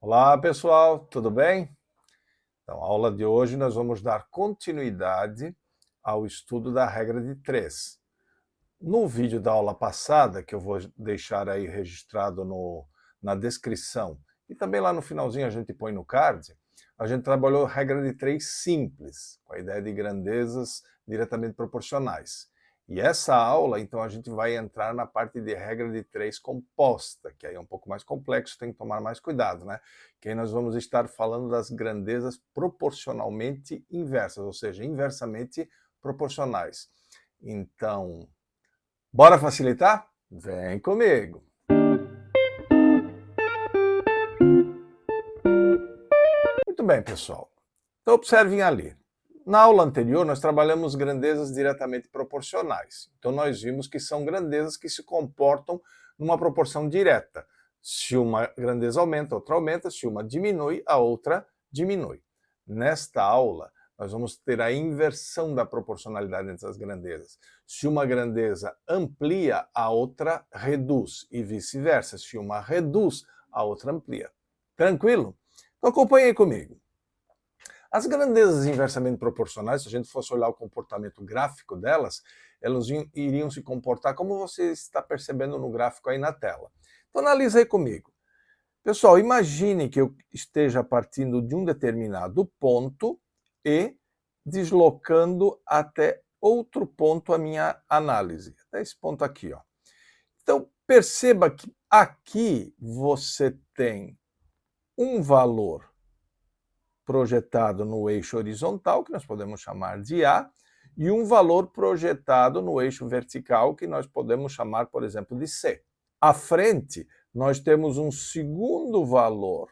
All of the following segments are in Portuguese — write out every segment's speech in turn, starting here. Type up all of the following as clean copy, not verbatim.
Olá, pessoal, tudo bem? Então, a aula de hoje nós vamos dar continuidade ao estudo da regra de 3. No vídeo da aula passada, que eu vou deixar aí registrado na descrição, e também lá no finalzinho a gente põe no card, a gente trabalhou a regra de 3 simples, com a ideia de grandezas diretamente proporcionais. E essa aula, então, a gente vai entrar na parte de regra de 3 composta, que aí é um pouco mais complexo, tem que tomar mais cuidado, né? Que aí nós vamos estar falando das grandezas proporcionalmente inversas, ou seja, inversamente proporcionais. Então, bora facilitar? Vem comigo! Muito bem, pessoal. Então, observem ali. Na aula anterior, nós trabalhamos grandezas diretamente proporcionais. Então, nós vimos que são grandezas que se comportam numa proporção direta. Se uma grandeza aumenta, a outra aumenta. Se uma diminui, a outra diminui. Nesta aula, nós vamos ter a inversão da proporcionalidade entre as grandezas. Se uma grandeza amplia, a outra reduz, e vice-versa. Se uma reduz, a outra amplia. Tranquilo? Então acompanhem comigo. As grandezas inversamente proporcionais, se a gente fosse olhar o comportamento gráfico delas, elas iriam se comportar como você está percebendo no gráfico aí na tela. Então analisa aí comigo. Pessoal, imagine que eu esteja partindo de um determinado ponto e deslocando até outro ponto a minha análise. Até esse ponto aqui, ó. Então perceba que aqui você tem um valor projetado no eixo horizontal, que nós podemos chamar de A, e um valor projetado no eixo vertical, que nós podemos chamar, por exemplo, de C. À frente, nós temos um segundo valor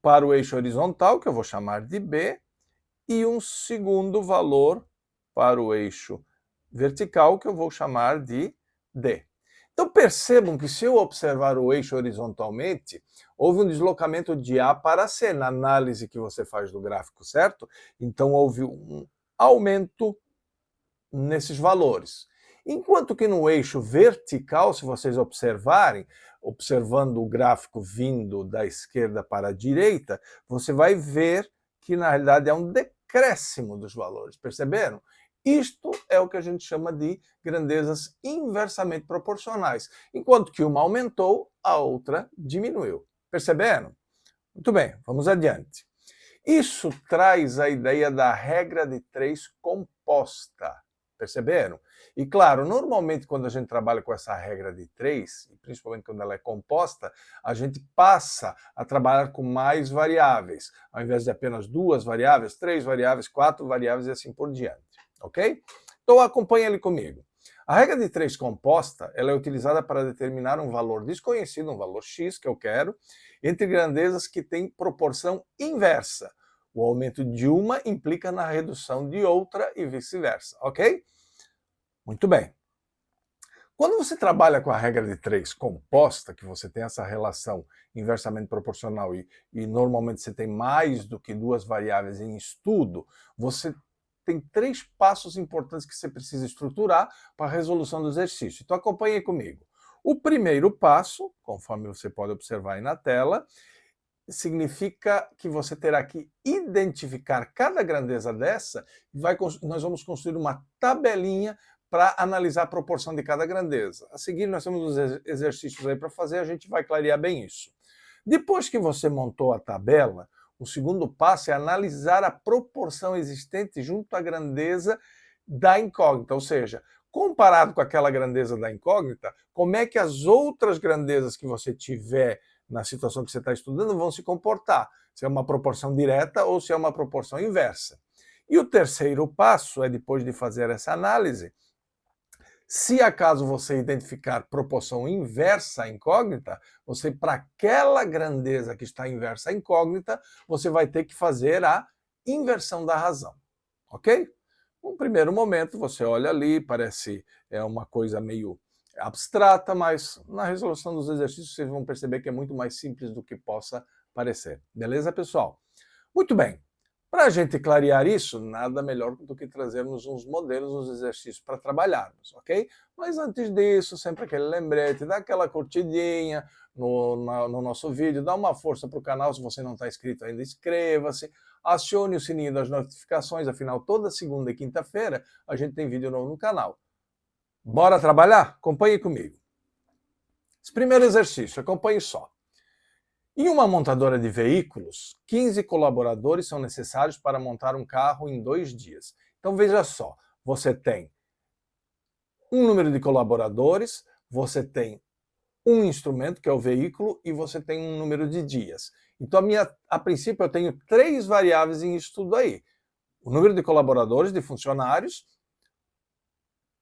para o eixo horizontal, que eu vou chamar de B, e um segundo valor para o eixo vertical, que eu vou chamar de D. Então percebam que se eu observar o eixo horizontalmente, houve um deslocamento de A para C na análise que você faz do gráfico, certo? Então houve um aumento nesses valores. Enquanto que no eixo vertical, se vocês observarem, observando o gráfico vindo da esquerda para a direita, você vai ver que na realidade é um decréscimo dos valores, perceberam? Isto é o que a gente chama de grandezas inversamente proporcionais. Enquanto que uma aumentou, a outra diminuiu. Perceberam? Muito bem, vamos adiante. Isso traz a ideia da regra de 3 composta. Perceberam? E claro, normalmente quando a gente trabalha com essa regra de 3, principalmente quando ela é composta, a gente passa a trabalhar com mais variáveis. Ao invés de apenas 2 variáveis, 3 variáveis, 4 variáveis e assim por diante. Ok? Então acompanhe ali comigo. A regra de 3 composta ela é utilizada para determinar um valor desconhecido, um valor x que eu quero, entre grandezas que têm proporção inversa. O aumento de uma implica na redução de outra e vice-versa, ok? Muito bem. Quando você trabalha com a regra de 3 composta, que você tem essa relação inversamente proporcional e normalmente você tem mais do que 2 variáveis em estudo, você tem 3 passos importantes que você precisa estruturar para a resolução do exercício. Então acompanhe comigo. O primeiro passo, conforme você pode observar aí na tela, significa que você terá que identificar cada grandeza dessa e nós vamos construir uma tabelinha para analisar a proporção de cada grandeza. A seguir, nós temos os exercícios aí para fazer, a gente vai clarear bem isso. Depois que você montou a tabela, o segundo passo é analisar a proporção existente junto à grandeza da incógnita, ou seja, comparado com aquela grandeza da incógnita, como é que as outras grandezas que você tiver na situação que você está estudando vão se comportar, se é uma proporção direta ou se é uma proporção inversa. E o terceiro passo é, depois de fazer essa análise, se acaso você identificar proporção inversa à incógnita, você, para aquela grandeza que está inversa à incógnita, você vai ter que fazer a inversão da razão, ok? Num primeiro momento, você olha ali, parece uma coisa meio abstrata, mas na resolução dos exercícios vocês vão perceber que é muito mais simples do que possa parecer. Beleza, pessoal? Muito bem. Para a gente clarear isso, nada melhor do que trazermos uns modelos, uns exercícios para trabalharmos, ok? Mas antes disso, sempre aquele lembrete, dá aquela curtidinha no nosso vídeo, dá uma força para o canal, se você não está inscrito ainda, inscreva-se, acione o sininho das notificações, afinal, toda segunda e quinta-feira a gente tem vídeo novo no canal. Bora trabalhar? Acompanhe comigo. Esse primeiro exercício, acompanhe só. Em uma montadora de veículos, 15 colaboradores são necessários para montar um carro em 2 dias. Então veja só, você tem um número de colaboradores, você tem um instrumento, que é o veículo, e você tem um número de dias. Então a princípio eu tenho 3 variáveis em estudo aí. O número de colaboradores, de funcionários,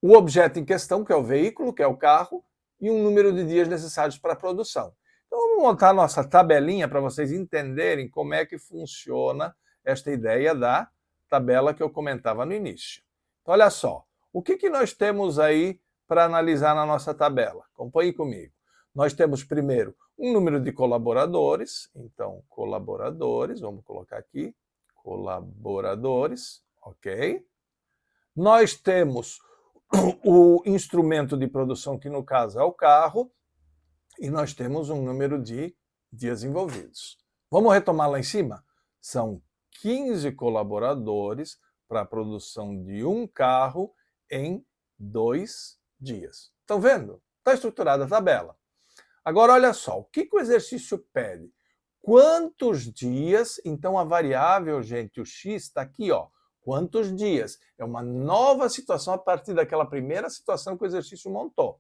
o objeto em questão, que é o veículo, que é o carro, e um número de dias necessários para a produção. Então vamos montar nossa tabelinha para vocês entenderem como é que funciona esta ideia da tabela que eu comentava no início. Então olha só, o que nós temos aí para analisar na nossa tabela? Acompanhe comigo. Nós temos primeiro um número de colaboradores, então colaboradores, vamos colocar aqui, colaboradores, ok? Nós temos o instrumento de produção, que no caso é o carro, e nós temos um número de dias envolvidos. Vamos retomar lá em cima? São 15 colaboradores para a produção de um carro em 2 dias. Estão vendo? Está estruturada a tabela. Agora, olha só, o que o exercício pede? Quantos dias? Então, a variável, gente, o x está aqui, ó. Quantos dias? É uma nova situação a partir daquela primeira situação que o exercício montou.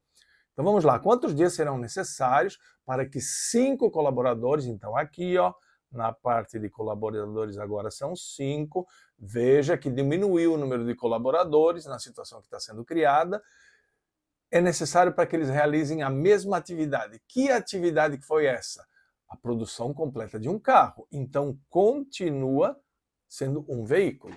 Então vamos lá, quantos dias serão necessários para que 5 colaboradores, então aqui, ó, na parte de colaboradores agora são 5, veja que diminuiu o número de colaboradores na situação que está sendo criada, é necessário para que eles realizem a mesma atividade. Que atividade que foi essa? A produção completa de um carro. Então continua sendo um veículo.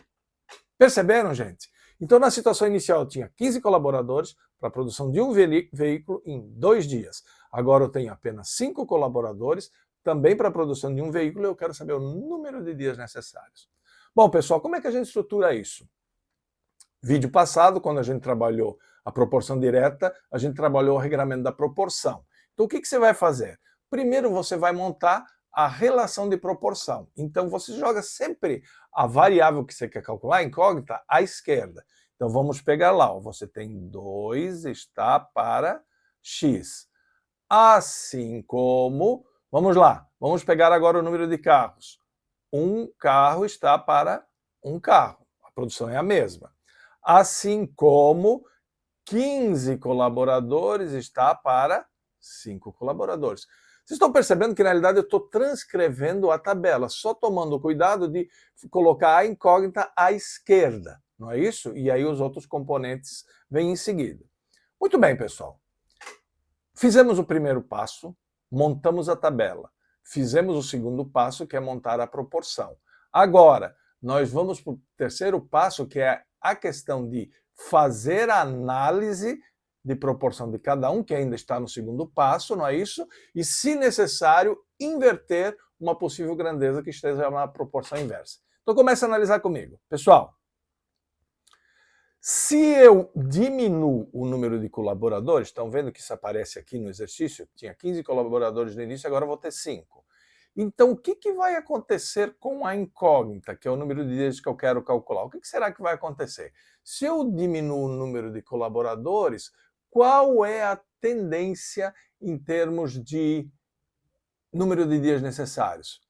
Perceberam, gente? Então, na situação inicial, eu tinha 15 colaboradores para a produção de um veículo em 2 dias. Agora eu tenho apenas 5 colaboradores também para a produção de um veículo e eu quero saber o número de dias necessários. Bom, pessoal, como é que a gente estrutura isso? Vídeo passado, quando a gente trabalhou a proporção direta, a gente trabalhou o regramento da proporção. Então, o que você vai fazer? Primeiro, você vai montar a relação de proporção. Então, você joga sempre a variável que você quer calcular, a incógnita, à esquerda. Então, vamos pegar lá. Ó, você tem 2 está para x. Assim como... Vamos lá. Vamos pegar agora o número de carros. Um carro está para um carro. A produção é a mesma. Assim como 15 colaboradores está para 5 colaboradores. Vocês estão percebendo que, na realidade, eu estou transcrevendo a tabela, só tomando cuidado de colocar a incógnita à esquerda, não é isso? E aí os outros componentes vêm em seguida. Muito bem, pessoal. Fizemos o primeiro passo, montamos a tabela. Fizemos o segundo passo, que é montar a proporção. Agora, nós vamos para o terceiro passo, que é a questão de fazer a análise de proporção de cada um, que ainda está no segundo passo, não é isso? E, se necessário, inverter uma possível grandeza que esteja na proporção inversa. Então comece a analisar comigo. Pessoal, se eu diminuo o número de colaboradores, estão vendo que isso aparece aqui no exercício? Tinha 15 colaboradores no início, agora vou ter 5. Então, o que vai acontecer com a incógnita, que é o número de dias que eu quero calcular? O que será que vai acontecer? Se eu diminuo o número de colaboradores, qual é a tendência em termos de número de dias necessários?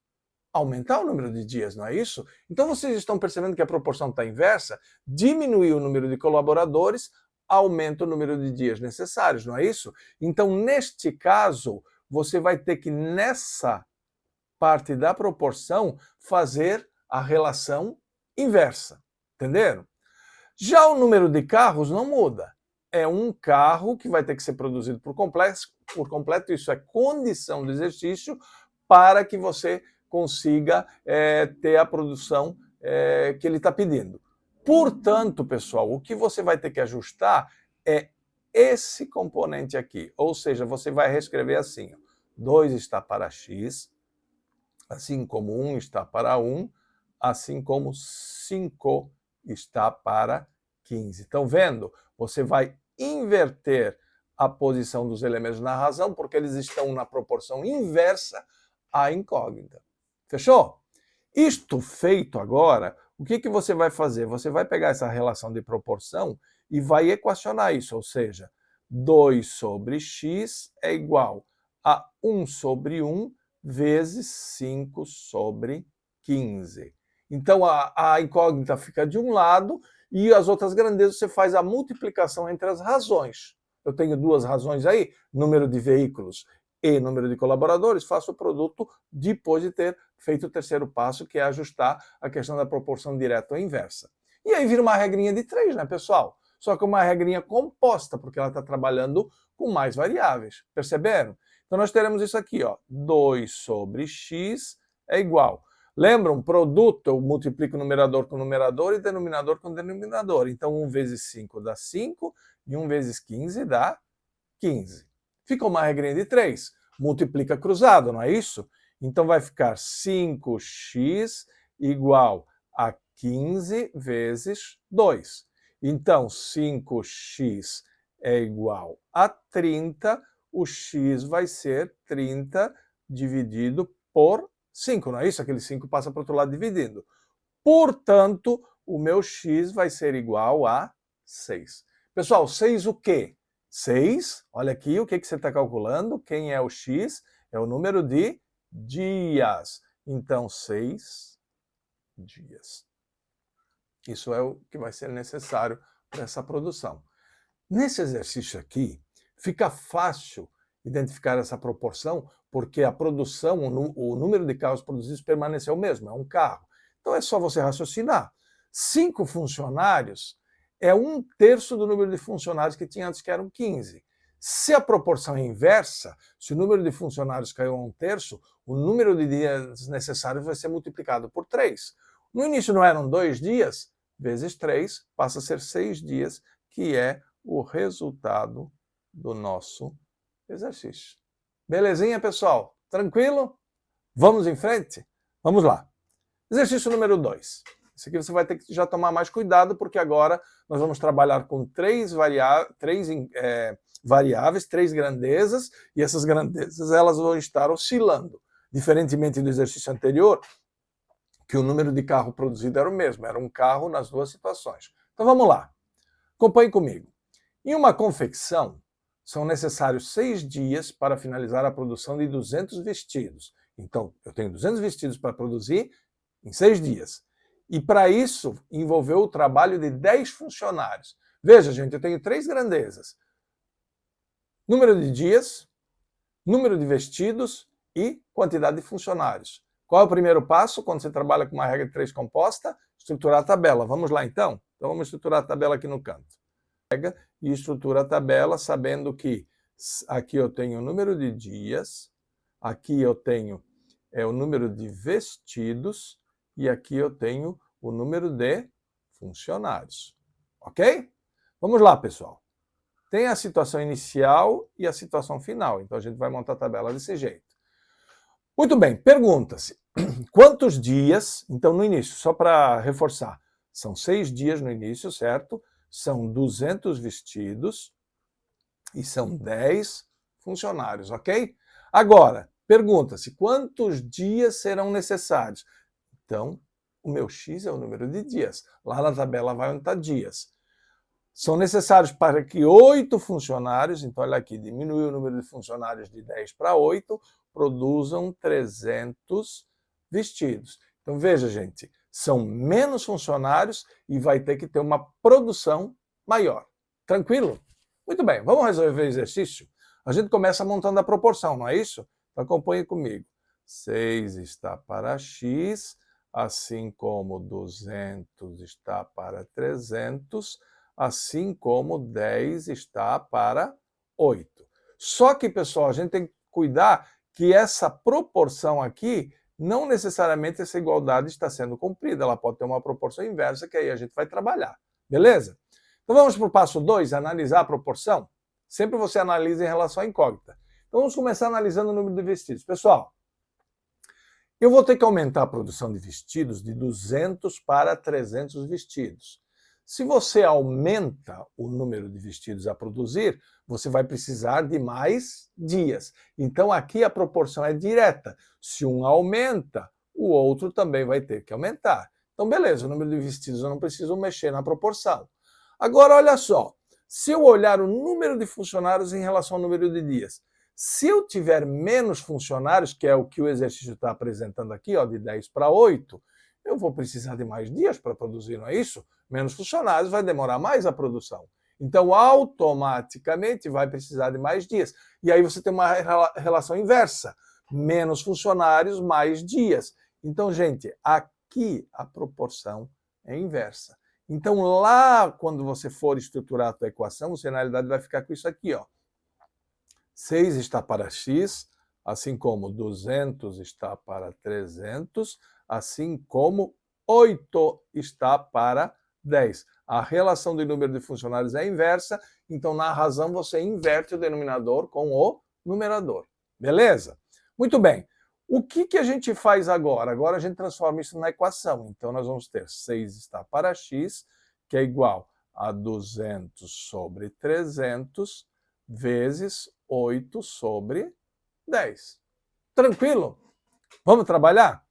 Aumentar o número de dias, não é isso? Então vocês estão percebendo que a proporção está inversa? Diminuir o número de colaboradores, aumenta o número de dias necessários, não é isso? Então, neste caso, você vai ter que, nessa parte da proporção, fazer a relação inversa. Entenderam? Já o número de carros não muda. É um carro que vai ter que ser produzido por completo, isso é condição do exercício para que você consiga ter a produção que ele está pedindo. Portanto, pessoal, o que você vai ter que ajustar é esse componente aqui, ou seja, você vai reescrever assim, ó, 2 está para x, assim como 1 está para 1, assim como 5 está para 15. Estão vendo? Você vai inverter a posição dos elementos na razão, porque eles estão na proporção inversa à incógnita. Fechou? Isto feito agora, o que você vai fazer? Você vai pegar essa relação de proporção e vai equacionar isso, ou seja, 2 sobre x é igual a 1 sobre 1 vezes 5 sobre 15. Então a incógnita fica de um lado e as outras grandezas você faz a multiplicação entre as razões. Eu tenho duas razões aí, número de veículos e número de colaboradores, faço o produto depois de ter feito o terceiro passo, que é ajustar a questão da proporção direta ou inversa. E aí vira uma regrinha de 3, né, pessoal? Só que uma regrinha composta, porque ela está trabalhando com mais variáveis. Perceberam? Então nós teremos isso aqui, ó, 2 sobre x é igual. Lembram? Produto, eu multiplico numerador com numerador e denominador com denominador. Então 1 vezes 5 dá 5 e 1 vezes 15 dá 15. Fica uma regrinha de 3. Multiplica cruzado, não é isso? Então vai ficar 5x igual a 15 vezes 2. Então 5x é igual a 30, o x vai ser 30 dividido por 5, não é isso? Aquele 5 passa para o outro lado dividindo. Portanto, o meu x vai ser igual a 6. Pessoal, 6 o quê? 6, olha aqui o que você está calculando. Quem é o x? É o número de dias. Então, 6 dias. Isso é o que vai ser necessário para essa produção. Nesse exercício aqui, fica fácil identificar essa proporção, porque a produção, o número de carros produzidos permaneceu o mesmo, é um carro. Então é só você raciocinar. 5 funcionários é 1/3 do número de funcionários que tinha antes, que eram 15. Se a proporção é inversa, se o número de funcionários caiu a 1/3, o número de dias necessários vai ser multiplicado por 3. No início não eram 2 dias, vezes 3, passa a ser 6 dias, que é o resultado do nosso exercício. Belezinha, pessoal? Tranquilo? Vamos em frente? Vamos lá. Exercício número 2. Esse aqui você vai ter que já tomar mais cuidado, porque agora nós vamos trabalhar com três variáveis, 3 grandezas, e essas grandezas elas vão estar oscilando. Diferentemente do exercício anterior, que o número de carro produzido era o mesmo, era um carro nas duas situações. Então vamos lá. Acompanhe comigo. Em uma confecção, são necessários 6 dias para finalizar a produção de 200 vestidos. Então, eu tenho 200 vestidos para produzir em 6 dias. E para isso, envolveu o trabalho de 10 funcionários. Veja, gente, eu tenho 3 grandezas. Número de dias, número de vestidos e quantidade de funcionários. Qual é o primeiro passo quando você trabalha com uma regra de 3 composta? Estruturar a tabela. Vamos lá, então? Então, vamos estruturar a tabela aqui no canto. Pega e estrutura a tabela sabendo que aqui eu tenho o número de dias, aqui eu tenho o número de vestidos e aqui eu tenho o número de funcionários. Ok? Vamos lá, pessoal. Tem a situação inicial e a situação final. Então, a gente vai montar a tabela desse jeito. Muito bem, pergunta-se. Quantos dias, então no início, só para reforçar, são 6 dias no início, certo? São 200 vestidos e são 10 funcionários, ok? Agora, pergunta-se, quantos dias serão necessários? Então, o meu x é o número de dias. Lá na tabela vai onde está dias. São necessários para que 8 funcionários, então olha aqui, diminui o número de funcionários de 10 para 8, produzam 300 vestidos. Então veja, gente, são menos funcionários e vai ter que ter uma produção maior. Tranquilo? Muito bem, vamos resolver o exercício? A gente começa montando a proporção, não é isso? Então acompanhe comigo. 6 está para x, assim como 200 está para 300, assim como 10 está para 8. Só que, pessoal, a gente tem que cuidar que essa proporção aqui, não necessariamente essa igualdade está sendo cumprida. Ela pode ter uma proporção inversa, que aí a gente vai trabalhar. Beleza? Então vamos para o passo 2, analisar a proporção. Sempre você analisa em relação à incógnita. Então vamos começar analisando o número de vestidos. Pessoal, Eu vou ter que aumentar a produção de vestidos de 200 para 300 vestidos. Se você aumenta o número de vestidos a produzir, você vai precisar de mais dias. Então aqui a proporção é direta. Se um aumenta, o outro também vai ter que aumentar. Então beleza, o número de vestidos eu não preciso mexer na proporção. Agora olha só, se eu olhar o número de funcionários em relação ao número de dias, se eu tiver menos funcionários, que é o que o exercício está apresentando aqui, ó, de 10 para 8, eu vou precisar de mais dias para produzir, não é isso? Menos funcionários, vai demorar mais a produção. Então, automaticamente, vai precisar de mais dias. E aí você tem uma relação inversa. Menos funcionários, mais dias. Então, gente, aqui a proporção é inversa. Então, lá, quando você for estruturar a tua equação, você, na realidade, vai ficar com isso aqui, ó. 6 está para x, assim como 200 está para 300, assim como 8 está para 10. A relação de número de funcionários é inversa, então na razão você inverte o denominador com o numerador. Beleza? Muito bem. O que a gente faz agora? Agora a gente transforma isso na equação. Então nós vamos ter 6 está para x, que é igual a 200 sobre 300 vezes 8 sobre 10. Tranquilo? Vamos trabalhar?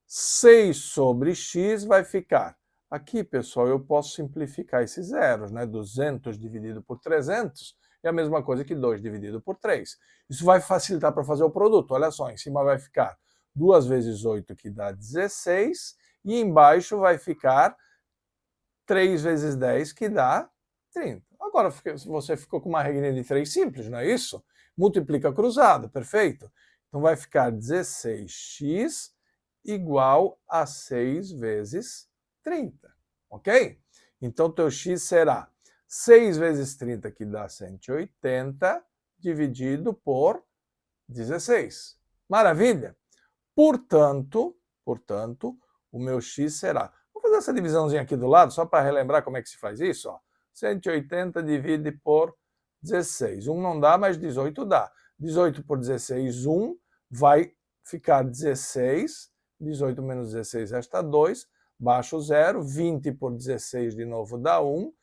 6 sobre x vai ficar. Aqui, pessoal, eu posso simplificar esses zeros, né? 200 dividido por 300 é a mesma coisa que 2 dividido por 3. Isso vai facilitar para fazer o produto. Olha só, em cima vai ficar 2 vezes 8, que dá 16, e embaixo vai ficar 3 vezes 10, que dá 30. Agora você ficou com uma regrinha de 3 simples, não é isso? Multiplica cruzado, perfeito? Então vai ficar 16x igual a 6 vezes 30, ok? Então teu x será 6 vezes 30, que dá 180, dividido por 16. Maravilha? Portanto, o meu x será... Vou fazer essa divisãozinha aqui do lado, só para relembrar como é que se faz isso, ó. 180 divide por 16. 1 não dá, mas 18 dá. 18 por 16, 1, vai ficar 16. 18 menos 16 resta 2. Baixa o 0. 20 por 16 de novo dá 1.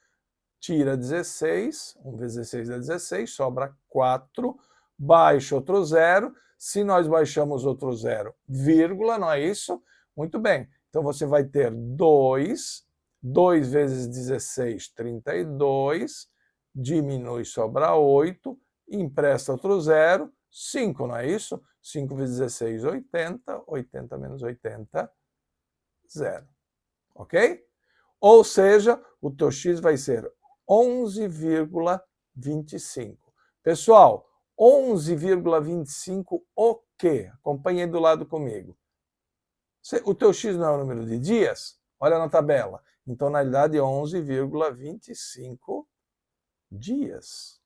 Tira 16. 1 vezes 16 dá 16. Sobra 4. Baixa outro 0. Se nós baixamos outro 0, vírgula, não é isso? Muito bem. Então você vai ter 2. 2 vezes 16, 32, diminui, sobra 8, empresta outro 0, 5, não é isso? 5 vezes 16, 80, 80 menos 80, 0. Ok? Ou seja, o teu x vai ser 11,25. Pessoal, 11,25 o quê? Acompanhe aí do lado comigo. O teu x não é o número de dias? Olha na tabela. Então, na realidade, é 11,25 dias.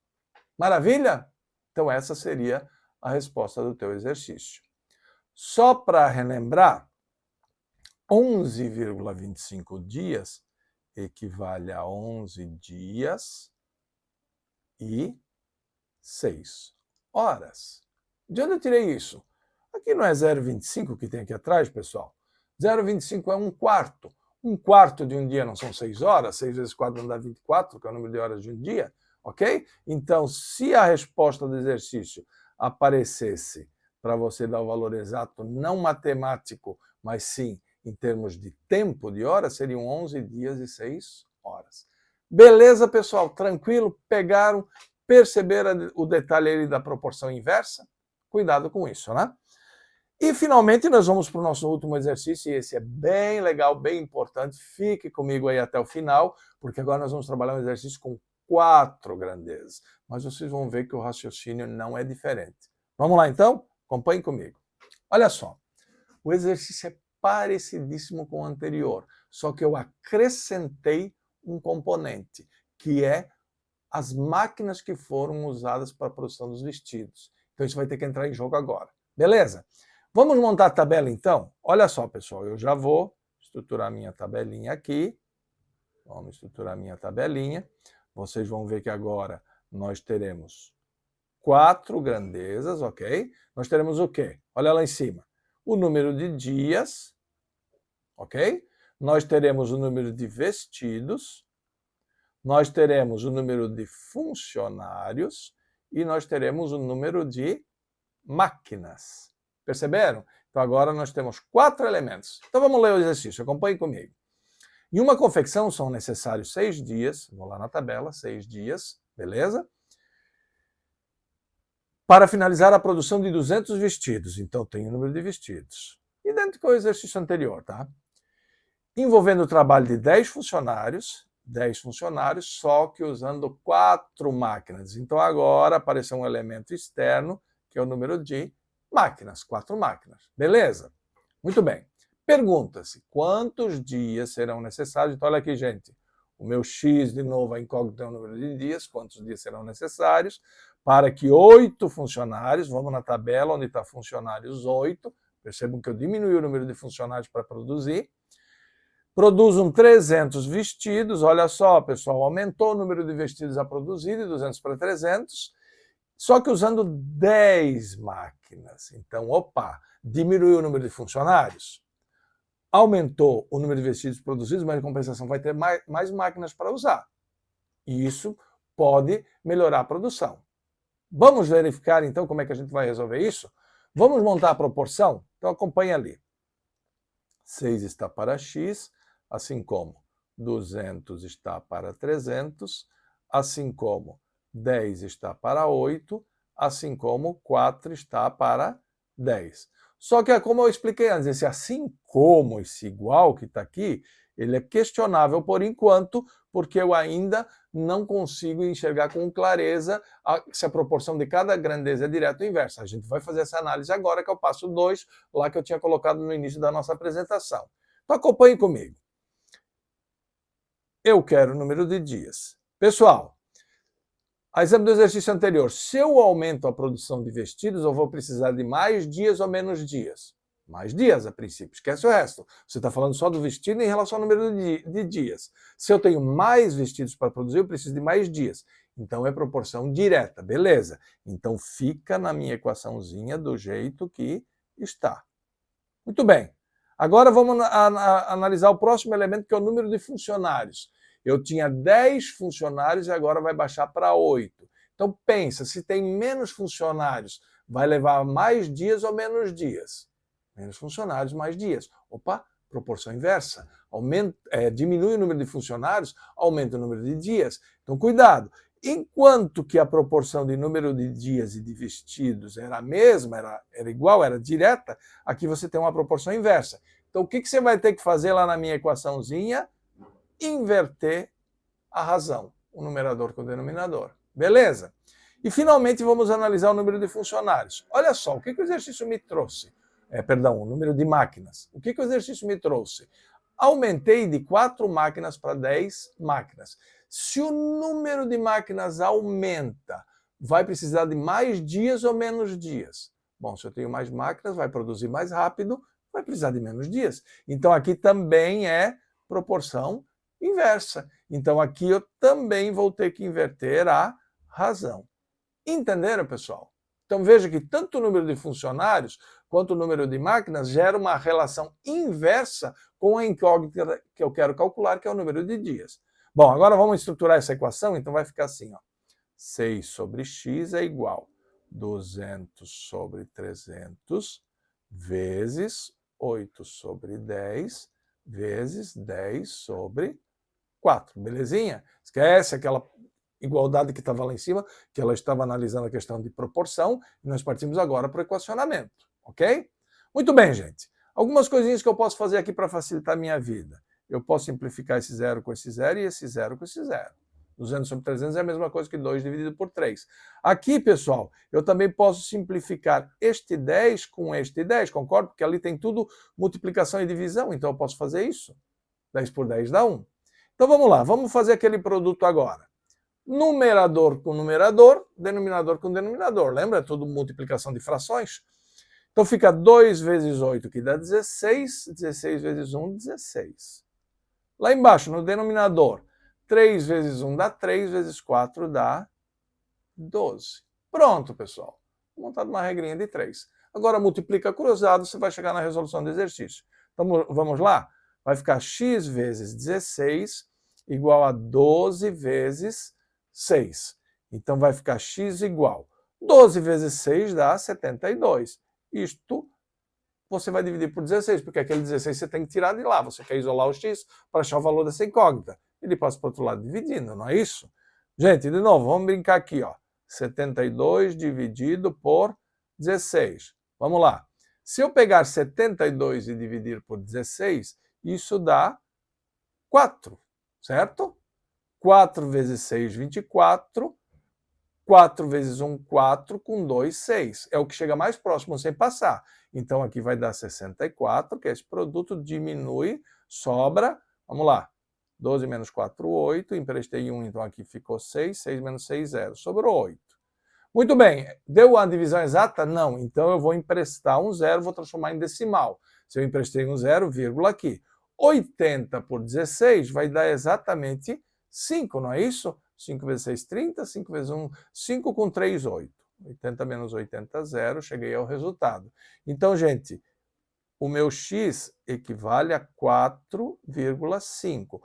Maravilha? Então, essa seria a resposta do teu exercício. Só para relembrar, 11,25 dias equivale a 11 dias e 6 horas. De onde eu tirei isso? Aqui não é 0,25 que tem aqui atrás, pessoal? 0,25 é 1/4. 1/4 de um dia não são 6 horas, 6 vezes 4 não dá 24, que é o número de horas de um dia, ok? Então, se a resposta do exercício aparecesse para você dar o valor exato, não matemático, mas sim em termos de tempo de horas, seriam 11 dias e 6 horas. Beleza, pessoal? Tranquilo? Pegaram? Perceberam o detalhe aí da proporção inversa? Cuidado com isso, né? E, finalmente, nós vamos para o nosso último exercício, e esse é bem legal, bem importante. Fique comigo aí até o final, porque agora nós vamos trabalhar um exercício com 4 grandezas. Mas vocês vão ver que o raciocínio não é diferente. Vamos lá, então? Acompanhem comigo. Olha só, o exercício é parecidíssimo com o anterior, só que eu acrescentei um componente, que é as máquinas que foram usadas para a produção dos vestidos. Então isso vai ter que entrar em jogo agora. Beleza? Vamos montar a tabela, então? Olha só, pessoal, eu já vou estruturar minha tabelinha aqui. Vamos estruturar minha tabelinha. Vocês vão ver que agora nós teremos 4 grandezas, ok? Nós teremos o quê? Olha lá em cima. o número de dias, ok? Nós teremos o número de vestidos, nós teremos o número de funcionários e nós teremos o número de máquinas. Perceberam? Então agora nós temos 4 elementos. Então vamos ler o exercício, acompanhe comigo. Em uma confecção são necessários 6 dias, vou lá na tabela, 6 dias, beleza? Para finalizar a produção de 200 vestidos. Então tem o número de vestidos. Idêntico ao exercício anterior, tá? Envolvendo o trabalho de 10 funcionários, só que usando 4 máquinas. Então agora apareceu um elemento externo, que é o número de máquinas, 4 máquinas. Beleza? Muito bem. Pergunta-se, quantos dias serão necessários? Então olha aqui, gente, o meu x, de novo, a incógnita é o número de dias, quantos dias serão necessários para que 8 funcionários, vamos na tabela onde está funcionários 8, percebam que eu diminui o número de funcionários para produzir, produzam 300 vestidos, olha só, pessoal, aumentou o número de vestidos a produzir de 200 para 300, só que usando 10 máquinas. Então, opa, diminuiu o número de funcionários, aumentou o número de vestidos produzidos, mas em compensação vai ter mais máquinas para usar. E isso pode melhorar a produção. Vamos verificar, então, como é que a gente vai resolver isso? Vamos montar a proporção? Então, acompanhe ali. 6 está para x, assim como 200 está para 300, assim como 10 está para 8, assim como 4 está para 10. Só que, como eu expliquei antes, esse assim como, esse igual que está aqui, ele é questionável por enquanto, porque eu ainda não consigo enxergar com clareza se a proporção de cada grandeza é direta ou inversa. A gente vai fazer essa análise agora, que é o passo 2, lá que eu tinha colocado no início da nossa apresentação. Então acompanhe comigo. Eu quero o número de dias. Pessoal, a exemplo do exercício anterior, se eu aumento a produção de vestidos, eu vou precisar de mais dias ou menos dias? Mais dias, a princípio. Esquece o resto. Você está falando só do vestido em relação ao número de dias. Se eu tenho mais vestidos para produzir, eu preciso de mais dias. Então é proporção direta, beleza? Então fica na minha equaçãozinha do jeito que está. Muito bem. Agora vamos analisar o próximo elemento, que é o número de funcionários. Eu tinha 10 funcionários e agora vai baixar para 8. Então pensa, se tem menos funcionários, vai levar mais dias ou menos dias? Menos funcionários, mais dias. Opa, proporção inversa. Diminui o número de funcionários, aumenta o número de dias. Então cuidado. Enquanto que a proporção de número de dias e de vestidos era a mesma, era igual, era direta, aqui você tem uma proporção inversa. Então o que você vai ter que fazer lá na minha equaçãozinha? Inverter a razão, o numerador com o denominador. Beleza? E finalmente vamos analisar o número de funcionários. Olha só, o que o exercício me trouxe? O número de máquinas. O que o exercício me trouxe? Aumentei de 4 máquinas para 10 máquinas. Se o número de máquinas aumenta, vai precisar de mais dias ou menos dias? Bom, se eu tenho mais máquinas, vai produzir mais rápido, vai precisar de menos dias. Então aqui também é proporção inversa. Então aqui eu também vou ter que inverter a razão. Entenderam, pessoal? Então veja que tanto o número de funcionários quanto o número de máquinas gera uma relação inversa com a incógnita que eu quero calcular, que é o número de dias. Bom, agora vamos estruturar essa equação, então vai ficar assim, ó. 6 sobre x é igual a 200 sobre 300 vezes 8 sobre 10 vezes 10 sobre 4. Belezinha? Esquece aquela igualdade que estava lá em cima, que ela estava analisando a questão de proporção, e nós partimos agora para o equacionamento, ok? Muito bem, gente. Algumas coisinhas que eu posso fazer aqui para facilitar a minha vida. Eu posso simplificar esse 0 com esse 0 e esse 0 com esse 0. 200 sobre 300 é a mesma coisa que 2 dividido por 3. Aqui, pessoal, eu também posso simplificar este 10 com este 10, concordo? Porque ali tem tudo multiplicação e divisão, então eu posso fazer isso. 10 por 10 dá 1. Então vamos lá, vamos fazer aquele produto agora. Numerador com numerador, denominador com denominador. Lembra? É tudo multiplicação de frações. Então fica 2 vezes 8, que dá 16. 16 vezes 1, 16. Lá embaixo, no denominador, 3 vezes 1 dá 3, vezes 4 dá 12. Pronto, pessoal. Vou montar uma regrinha de 3. Agora multiplica cruzado, você vai chegar na resolução do exercício. Então vamos lá? Vai ficar x vezes 16 igual a 12 vezes 6. Então vai ficar x igual 12 vezes 6 dá 72. Isto você vai dividir por 16, porque aquele 16 você tem que tirar de lá. Você quer isolar o x para achar o valor dessa incógnita. Ele passa para o outro lado dividindo, não é isso? Gente, de novo, vamos brincar aqui, ó. 72 dividido por 16. Vamos lá. Se eu pegar 72 e dividir por 16, isso dá 4, certo? 4 vezes 6, 24. 4 vezes 1, 4, com 2, 6. É o que chega mais próximo sem passar. Então aqui vai dar 64, que esse produto diminui, sobra, vamos lá, 12 menos 4, 8, emprestei 1, então aqui ficou 6, 6 menos 6, 0, sobrou 8. Muito bem, deu a divisão exata? Não, então eu vou emprestar um 0, vou transformar em decimal. Se eu emprestei um 0, vírgula aqui. 80 por 16 vai dar exatamente 5, não é isso? 5 vezes 6, 30, 5 vezes 1, 5 com 3, 8. 80 menos 80, 0, cheguei ao resultado. Então, gente, o meu x equivale a 4,5.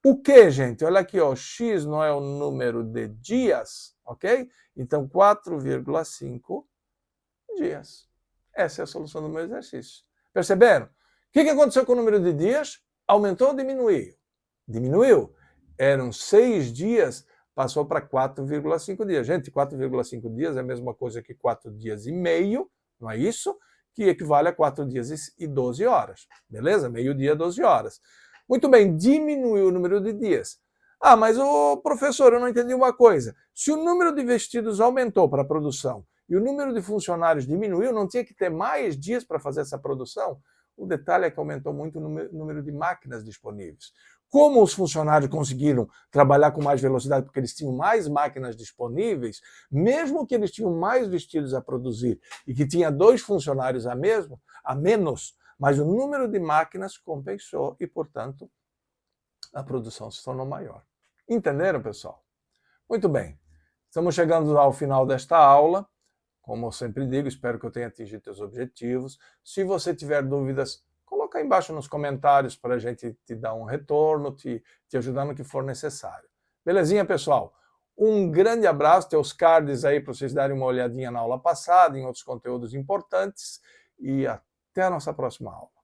O que, gente? Olha aqui, ó, x não é o número de dias, ok? Então, 4,5 dias. Essa é a solução do meu exercício. Perceberam? O que aconteceu com o número de dias? Aumentou ou diminuiu? Diminuiu. Eram 6 dias, passou para 4,5 dias. Gente, 4,5 dias é a mesma coisa que 4 dias e meio, não é isso? Que equivale a 4 dias e 12 horas. Beleza? Meio-dia, 12 horas. Muito bem, diminuiu o número de dias. Ah, mas o professor, eu não entendi uma coisa. Se o número de vestidos aumentou para a produção e o número de funcionários diminuiu, não tinha que ter mais dias para fazer essa produção? O detalhe é que aumentou muito o número de máquinas disponíveis. Como os funcionários conseguiram trabalhar com mais velocidade porque eles tinham mais máquinas disponíveis, mesmo que eles tinham mais vestidos a produzir e que tinha 2 funcionários a menos, mas o número de máquinas compensou e, portanto, a produção se tornou maior. Entenderam, pessoal? Muito bem. Estamos chegando ao final desta aula. Como eu sempre digo, espero que eu tenha atingido seus objetivos. Se você tiver dúvidas, coloca aí embaixo nos comentários para a gente te dar um retorno, te ajudar no que for necessário. Belezinha, pessoal? Um grande abraço, tem os cards aí para vocês darem uma olhadinha na aula passada, em outros conteúdos importantes, e até a nossa próxima aula.